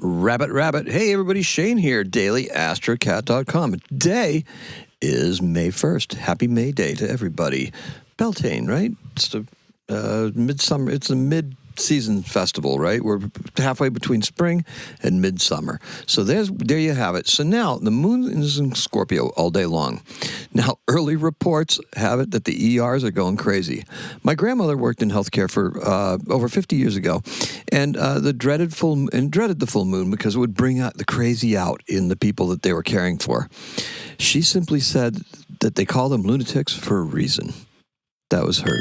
Rabbit, rabbit. Hey, everybody, Shane here, daily-astrocat.com. Today is May 1st. Happy May Day to everybody. Beltane, right? It's the midsummer. It's a mid-season festival, right? We're halfway between spring and midsummer. So there you have it. So now the moon is in Scorpio all day long. Now, early reports have it that the ERs are going crazy. My grandmother worked in healthcare for over 50 years ago, and dreaded the full moon because it would bring out the crazy out in the people that they were caring for. She simply said that they call them lunatics for a reason. That was her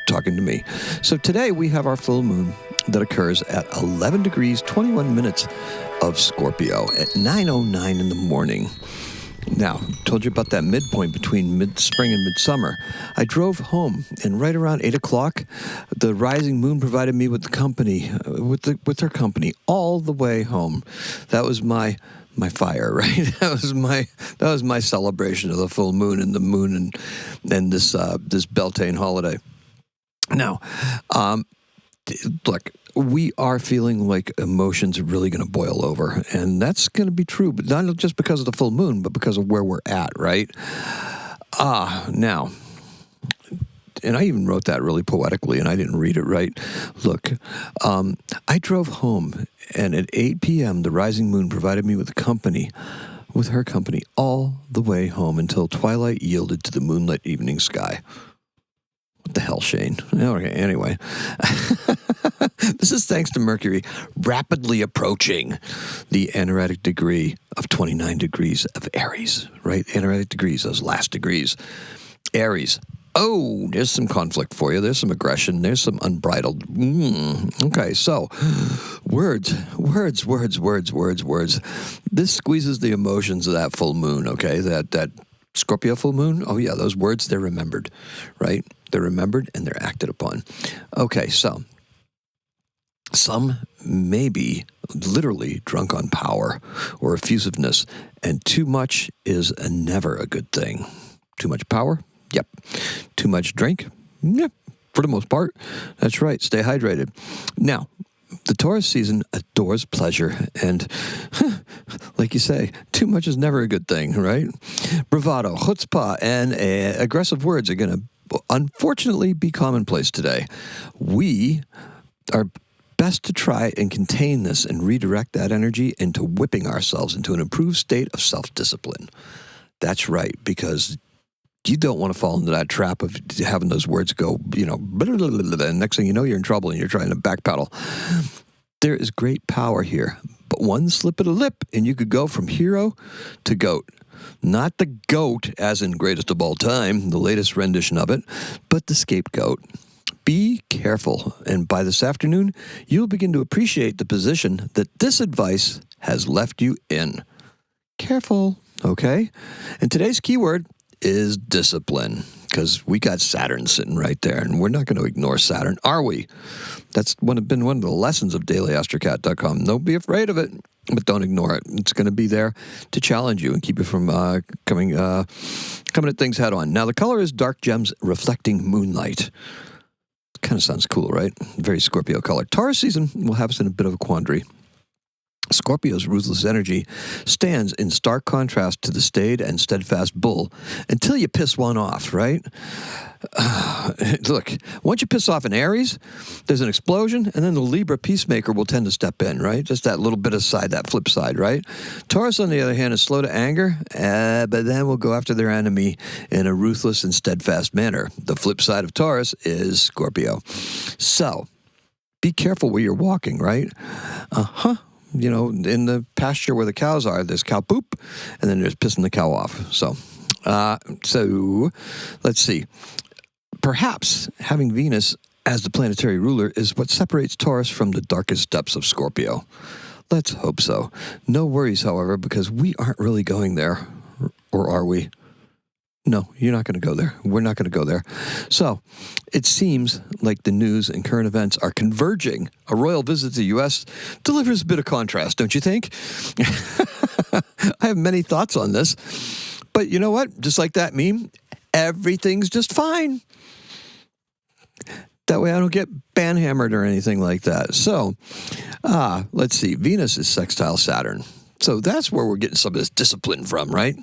talking to me. So today we have our full moon that occurs at 11 degrees, 21 minutes of Scorpio at 9:09 in the morning. Now, told you about that midpoint between mid-spring and midsummer. I drove home, and right around 8 o'clock, the rising moon provided me with the company, with her company, all the way home. That was my fire, right? That was my celebration of the full moon and the moon and this Beltane holiday. Now, look, we are feeling like emotions are really going to boil over, and that's going to be true, but not just because of the full moon, but because of where we're at, right? Now, and I even wrote that really poetically, and I didn't read it right. Look, I drove home, and at 8 p.m., the rising moon provided me with her company, all the way home until twilight yielded to the moonlit evening sky. What the hell, Shane? Okay, anyway. This is thanks to Mercury rapidly approaching the anaretic degree of 29 degrees of Aries, right? Anaretic degrees, those last degrees. Aries. Oh, there's some conflict for you. There's some aggression. There's some unbridled. Okay, so words. This squeezes the emotions of that full moon, okay? That Scorpio full moon. Oh, yeah, those words, they're remembered, right? They're remembered and they're acted upon. Okay, so some may be literally drunk on power or effusiveness, and too much is never a good thing. Too much power? Yep. Too much drink? Yep. For the most part. That's right. Stay hydrated. Now, the Taurus season adores pleasure, and like you say, too much is never a good thing, right? Bravado, chutzpah, and aggressive words are going to unfortunately be commonplace today. We are best to try and contain this and redirect that energy into whipping ourselves into an improved state of self-discipline. That's right, because you don't want to fall into that trap of having those words go, and next thing you know, you're in trouble and you're trying to backpedal. There is great power here, but one slip of the lip and you could go from hero to goat. Not the goat as in greatest of all time, the latest rendition of it, but the scapegoat. Be careful, and by this afternoon, you'll begin to appreciate the position that this advice has left you in. Careful, okay? And today's keyword is discipline, because we got Saturn sitting right there, and we're not going to ignore Saturn, are we? That's been one of the lessons of daily-astrocat.com. Don't be afraid of it, but don't ignore it. It's going to be there to challenge you and keep you from coming at things head on. Now, the color is dark gems reflecting moonlight. Kind of sounds cool, right? Very Scorpio color. Taurus season will have us in a bit of a quandary. Scorpio's ruthless energy stands in stark contrast to the staid and steadfast bull until you piss one off, right? Look, once you piss off an Aries, there's an explosion, and then the Libra peacemaker will tend to step in, right? Just that little bit of side, that flip side, right? Taurus, on the other hand, is slow to anger, but then will go after their enemy in a ruthless and steadfast manner. The flip side of Taurus is Scorpio. So, be careful where you're walking, right? In the pasture where the cows are, there's cow poop, and then there's pissing the cow off. So let's see. Perhaps having Venus as the planetary ruler is what separates Taurus from the darkest depths of Scorpio. Let's hope so. No worries, however, because we aren't really going there. Or are we? No, you're not going to go there. We're not going to go there. So, it seems like the news and current events are converging. A royal visit to the U.S. delivers a bit of contrast, don't you think? I have many thoughts on this. But you know what? Just like that meme, everything's just fine. That way I don't get banhammered or anything like that. So, let's see. Venus is sextile Saturn. So that's where we're getting some of this discipline from, right?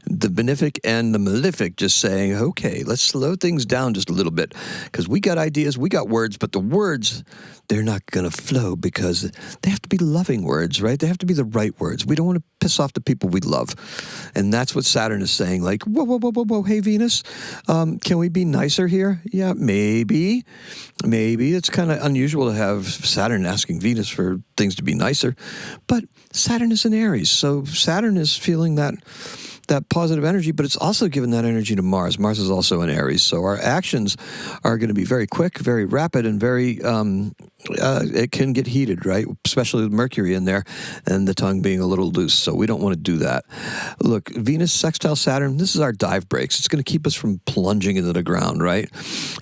The benefic and the malefic just saying, okay, let's slow things down just a little bit because we got ideas, we got words, but the words, they're not going to flow because they have to be loving words, right? They have to be the right words. We don't want to piss off the people we love. And that's what Saturn is saying, like, whoa, whoa, whoa, whoa, whoa, hey, Venus, can we be nicer here? Yeah, maybe. Maybe. It's kind of unusual to have Saturn asking Venus for things to be nicer, but Saturn is in Aries, so Saturn is feeling that positive energy, but it's also giving that energy to Mars. Mars is also in Aries, so our actions are going to be very quick, very rapid, and very, it can get heated, right? Especially with Mercury in there and the tongue being a little loose, so we don't want to do that. Look, Venus sextile Saturn, this is our dive breaks. It's going to keep us from plunging into the ground, right?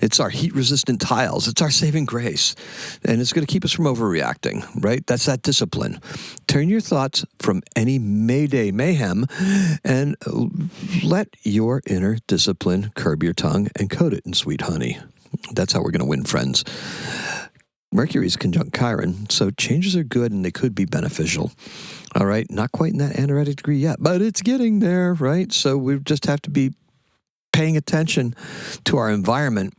It's our heat-resistant tiles. It's our saving grace, and it's going to keep us from overreacting, right? That's that discipline. Turn your thoughts from any Mayday mayhem and let your inner discipline curb your tongue and coat it in sweet honey. That's how we're going to win friends. Mercury is conjunct Chiron, so changes are good and they could be beneficial. All right, not quite in that anaretic degree yet, but it's getting there, right? So we just have to be paying attention to our environment.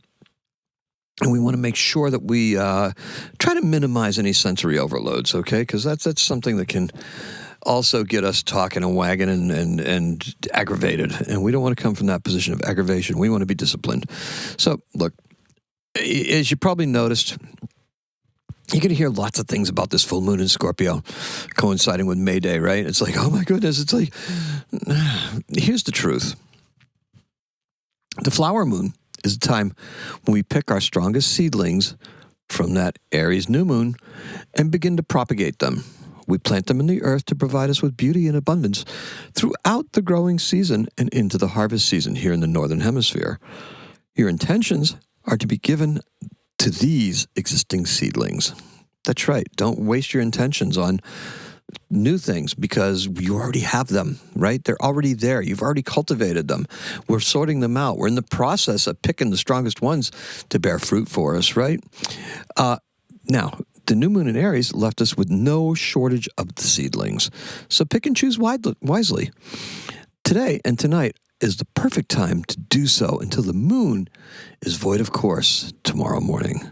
And we want to make sure that we try to minimize any sensory overloads, okay? Because that's something that can also get us talking and wagging and aggravated. And we don't want to come from that position of aggravation. We want to be disciplined. So, look, as you probably noticed, you're going to hear lots of things about this full moon in Scorpio coinciding with May Day, right? It's like, oh my goodness, it's like, here's the truth. The flower moon is the time when we pick our strongest seedlings from that Aries new moon and begin to propagate them. We plant them in the earth to provide us with beauty and abundance throughout the growing season and into the harvest season here in the Northern Hemisphere. Your intentions are to be given to these existing seedlings. That's right. Don't waste your intentions on new things because you already have them, right? They're already there. You've already cultivated them. We're sorting them out. We're in the process of picking the strongest ones to bear fruit for us, right? Now, the new moon in Aries left us with no shortage of the seedlings. So pick and choose wisely. Today and tonight is the perfect time to do so until the moon is void of course tomorrow morning.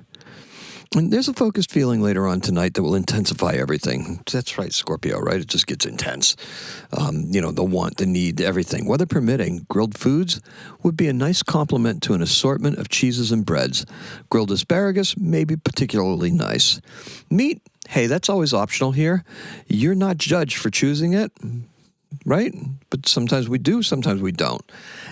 And there's a focused feeling later on tonight that will intensify everything. That's right, Scorpio, right? It just gets intense. The want, the need, everything. Weather permitting, grilled foods would be a nice complement to an assortment of cheeses and breads. Grilled asparagus may be particularly nice. Meat, hey, that's always optional here. You're not judged for choosing it, right? But sometimes we do, sometimes we don't.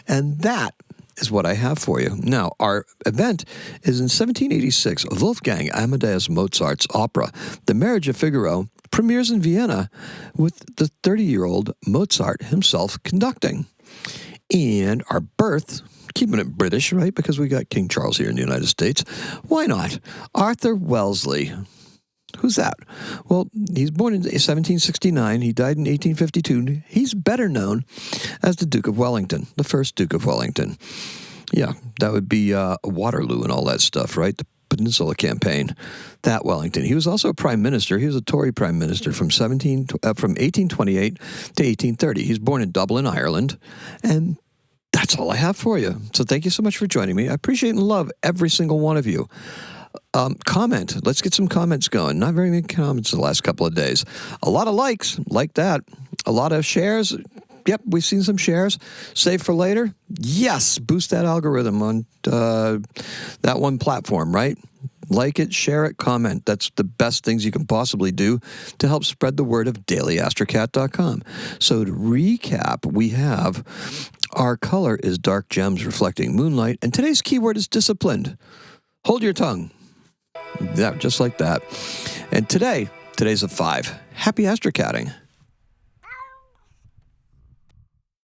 And that is what I have for you. Now, our event is in 1786. Wolfgang Amadeus Mozart's opera, The Marriage of Figaro, premieres in Vienna with the 30-year-old Mozart himself conducting. And our birth, keeping it British, right? Because we got King Charles here in the United States. Why not? Arthur Wellesley. Who's that? Well, he's born in 1769. He died in 1852. He's better known as the Duke of Wellington, the first Duke of Wellington. Yeah, that would be Waterloo and all that stuff, right? The Peninsula Campaign, that Wellington. He was also a prime minister. He was a Tory prime minister from 1828 to 1830. He's born in Dublin, Ireland, and that's all I have for you. So thank you so much for joining me. I appreciate and love every single one of you. Comment. Let's get some comments going. Not very many comments the last couple of days. A lot of likes, like that. A lot of shares. Yep, we've seen some shares. Save for later. Yes, boost that algorithm on that one platform, right? Like it, share it, comment. That's the best things you can possibly do to help spread the word of daily-astrocat.com. So to recap, we have our color is dark gems reflecting moonlight, and today's keyword is disciplined. Hold your tongue. Yeah, just like that. And today's a 5. Happy astrocatting.